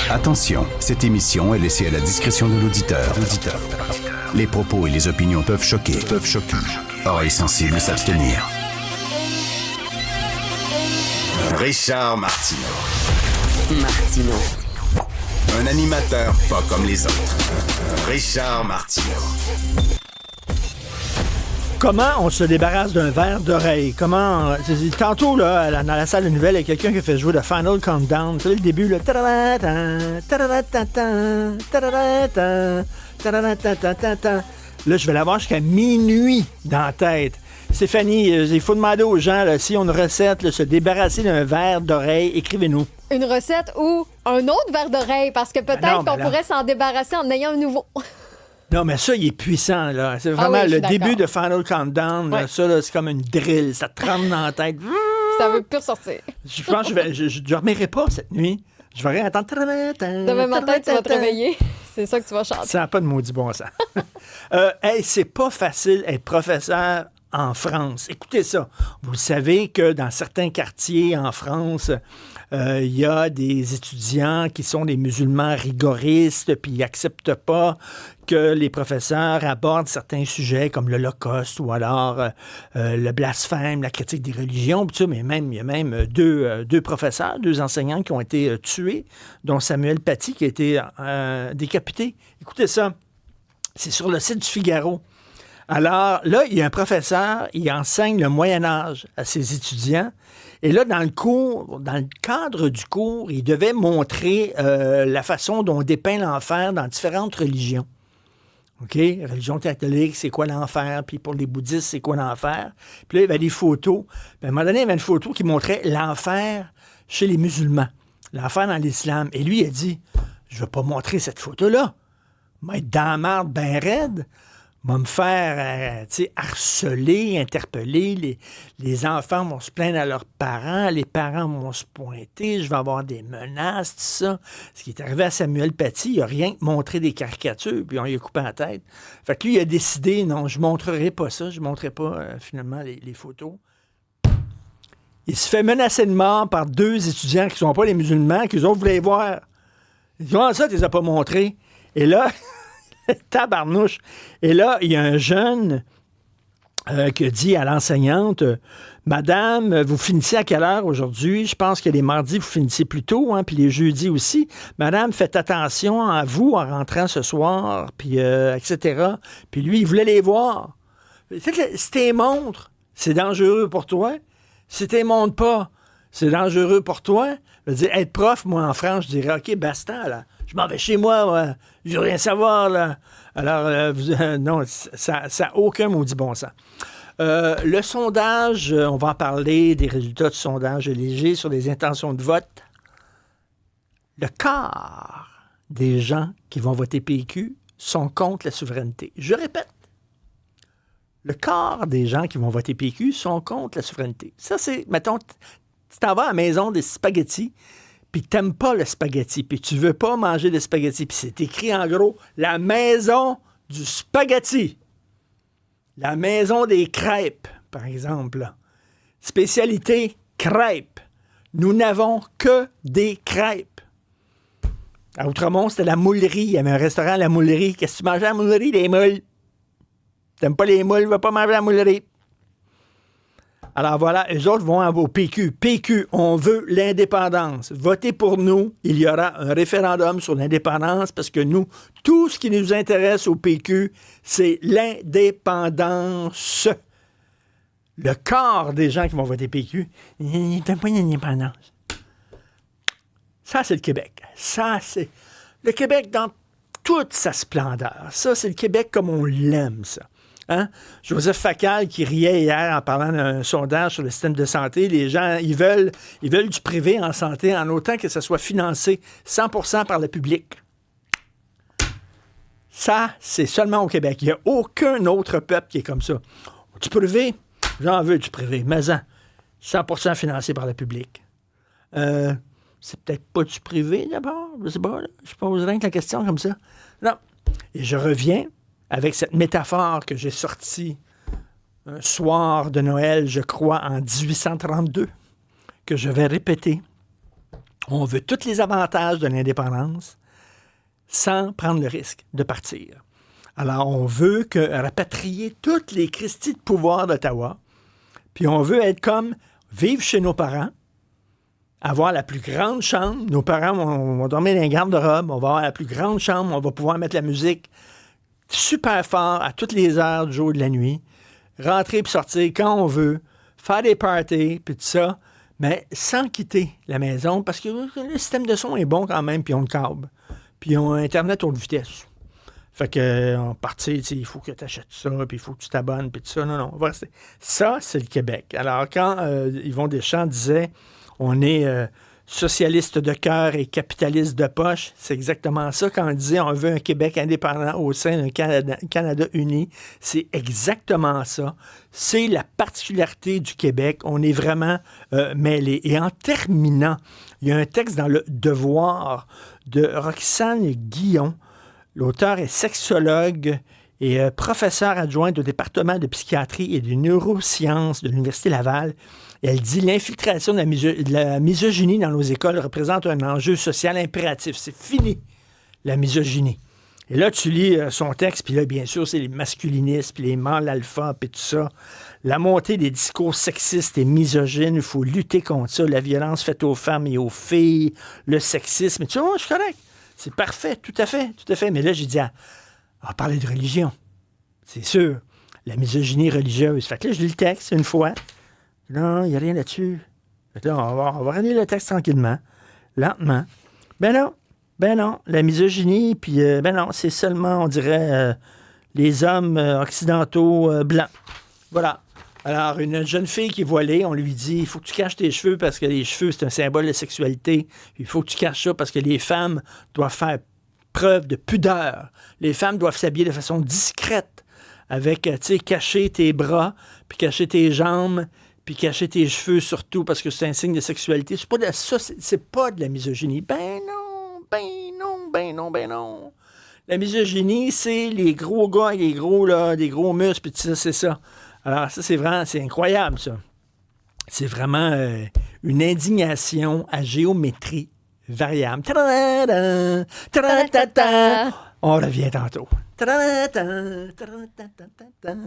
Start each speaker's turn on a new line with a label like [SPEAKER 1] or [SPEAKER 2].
[SPEAKER 1] Attention, cette émission est laissée à la discrétion de l'auditeur. Les propos et les opinions peuvent choquer. Oreilles sensibles s'abstenir. Richard Martineau. Un animateur pas comme les autres. Richard Martineau.
[SPEAKER 2] Comment on se débarrasse d'un verre d'oreille? Tantôt, là, dans la salle de nouvelles, il y a quelqu'un qui a fait jouer le Final Countdown. Tu sais, le début, là. Là, je vais l'avoir jusqu'à minuit dans la tête. Stéphanie, il faut demander aux gens, là, si on a une recette, là, se débarrasser d'un verre d'oreille, écrivez-nous.
[SPEAKER 3] Une recette ou un autre verre d'oreille, parce que peut-être qu'on pourrait s'en débarrasser en ayant un nouveau.
[SPEAKER 2] Non, mais ça, il est puissant, là. C'est vraiment le début de Final Countdown. Là, ça, là, c'est comme une drill. Ça te rentre dans la tête.
[SPEAKER 3] Ça veut plus ressortir.
[SPEAKER 2] Je pense que je dormirai pas cette nuit. Je vais rien attendre.
[SPEAKER 3] Demain matin, tu vas te réveiller. C'est ça que tu vas chanter.
[SPEAKER 2] Ça n'a pas de maudit bon sens. Hey, c'est pas facile être professeur en France. Écoutez ça. Vous savez que dans certains quartiers en France, il y a des étudiants qui sont des musulmans rigoristes, puis ils n'acceptent pas que les professeurs abordent certains sujets comme l'Holocauste ou alors le blasphème, la critique des religions, puis ça, mais il y a même deux professeurs, deux enseignants qui ont été tués, dont Samuel Paty qui a été décapité. Écoutez ça. C'est sur le site du Figaro. Alors, là, il y a un professeur, il enseigne le Moyen-Âge à ses étudiants. Et là, dans le cadre du cours, il devait montrer la façon dont on dépeint l'enfer dans différentes religions. OK? Religion catholique, c'est quoi l'enfer? Puis pour les bouddhistes, c'est quoi l'enfer? Puis là, il y avait des photos. Puis à un moment donné, il y avait une photo qui montrait l'enfer chez les musulmans. L'enfer dans l'islam. Et lui, il a dit, je ne vais pas montrer cette photo-là. Je vais être dans la marde bien raide. Va me faire harceler, interpeller. Les enfants vont se plaindre à leurs parents. Les parents vont se pointer. Je vais avoir des menaces, tout ça. Ce qui est arrivé à Samuel Paty, il n'a rien que montré des caricatures, puis on lui a coupé la tête. Fait que lui, il a décidé, non, je ne montrerai pas ça. Je ne montrerai pas, finalement, les photos. Il se fait menacer de mort par deux étudiants qui ne sont pas les musulmans, qu'ils autres voulaient voir. Ils disent, ah, ça, tu ne les as pas montrés. Et là... tabarnouche. Et là, il y a un jeune qui a dit à l'enseignante, Madame, vous finissez à quelle heure aujourd'hui? Je pense que les mardis, vous finissez plus tôt, hein, puis les jeudis aussi. Madame, faites attention à vous en rentrant ce soir, puis etc. Puis lui, il voulait les voir. Si t'es montres, c'est dangereux pour toi. Si t'es montres pas, c'est dangereux pour toi. Je veux dire, être prof, moi, en France, je dirais, OK, basta, là. Je m'en vais chez moi, ouais. Je veux rien savoir, là. Alors, non, ça n'a aucun maudit bon sens. Le sondage, on va en parler, des résultats du sondage léger sur les intentions de vote. Le quart des gens qui vont voter PQ sont contre la souveraineté. Je répète, le quart des gens qui vont voter PQ sont contre la souveraineté. Ça, c'est, mettons, tu t'en vas à la maison des spaghettis, puis t'aimes pas le spaghetti, puis tu veux pas manger des spaghettis, puis c'est écrit en gros « La maison du spaghetti ». La maison des crêpes, par exemple. Spécialité crêpes. Nous n'avons que des crêpes. À Outremont, c'était la moulerie. Il y avait un restaurant à la moulerie. Qu'est-ce que tu mangeais à la moulerie? Des moules. T'aimes pas les moules, va pas manger à la moulerie. Alors voilà, eux autres vont au PQ. PQ, on veut l'indépendance. Votez pour nous. Il y aura un référendum sur l'indépendance parce que nous, tout ce qui nous intéresse au PQ, c'est l'indépendance. Le quart des gens qui vont voter PQ, ils n'aiment pas l'indépendance. Ça, c'est le Québec. Ça, c'est le Québec dans toute sa splendeur. Ça, c'est le Québec comme on l'aime, ça. Hein? Joseph Facal qui riait hier en parlant d'un sondage sur le système de santé. Les gens, ils veulent du privé en santé en autant que ça soit financé 100% par le public. Ça, c'est seulement au Québec. Il n'y a aucun autre peuple qui est comme ça. Du privé, j'en veux du privé, mais 100% financé par le public. C'est peut-être pas du privé d'abord, je sais pas. Je pose rien que la question comme ça. Non. Et je reviens avec cette métaphore que j'ai sortie un soir de Noël, je crois, en 1832, que je vais répéter. On veut tous les avantages de l'indépendance sans prendre le risque de partir. Alors, on veut rapatrier toutes les Christies de pouvoir d'Ottawa, puis on veut être comme vivre chez nos parents, avoir la plus grande chambre. Nos parents vont dormir dans les garde-robes, on va avoir la plus grande chambre, on va pouvoir mettre la musique super fort à toutes les heures du jour et de la nuit, rentrer puis sortir quand on veut, faire des parties, puis tout ça, mais sans quitter la maison, parce que le système de son est bon quand même, puis on le câble. Puis ils ont Internet haute vitesse. Fait que, on partit, il faut que tu achètes ça, puis il faut que tu t'abonnes, puis tout ça. Non, on va rester. Ça, c'est le Québec. Alors, quand Yvon Deschamps disait on est socialiste de cœur et capitaliste de poche, c'est exactement ça. Quand on disait on veut un Québec indépendant au sein d'un Canada uni, c'est exactement ça. C'est la particularité du Québec. On est vraiment mêlés. Et en terminant, il y a un texte dans Le Devoir de Roxane Guillon. L'auteur est sexologue et professeure adjointe au département de psychiatrie et de neurosciences de l'Université Laval. Et elle dit l'infiltration de la misogynie dans nos écoles représente un enjeu social impératif. C'est fini, la misogynie. Et là, tu lis son texte, puis là, bien sûr, c'est les masculinistes, puis les mâles alpha, puis tout ça. La montée des discours sexistes et misogynes, il faut lutter contre ça. La violence faite aux femmes et aux filles, le sexisme. Et tu vois, je suis correct. C'est parfait, tout à fait, tout à fait. Mais là, j'ai dit, on va parler de religion. C'est sûr. La misogynie religieuse. Fait que là, je lis le texte une fois. Non, il n'y a rien là-dessus. Fait que là, on va relire le texte tranquillement, lentement. Ben non. La misogynie, puis ben non, c'est seulement, on dirait, les hommes occidentaux blancs. Voilà. Alors, une jeune fille qui est voilée, on lui dit, il faut que tu caches tes cheveux parce que les cheveux, c'est un symbole de sexualité. Il faut que tu caches ça parce que les femmes doivent faire preuve de pudeur. Les femmes doivent s'habiller de façon discrète avec, tu sais, cacher tes bras, puis cacher tes jambes, puis cacher tes cheveux surtout parce que c'est un signe de sexualité. C'est pas de la misogynie. Ben non. La misogynie, c'est les gros gars avec des gros muscles, puis ça, c'est ça. Alors, ça, c'est incroyable, ça. C'est vraiment une indignation à géométrie variable. On revient tantôt.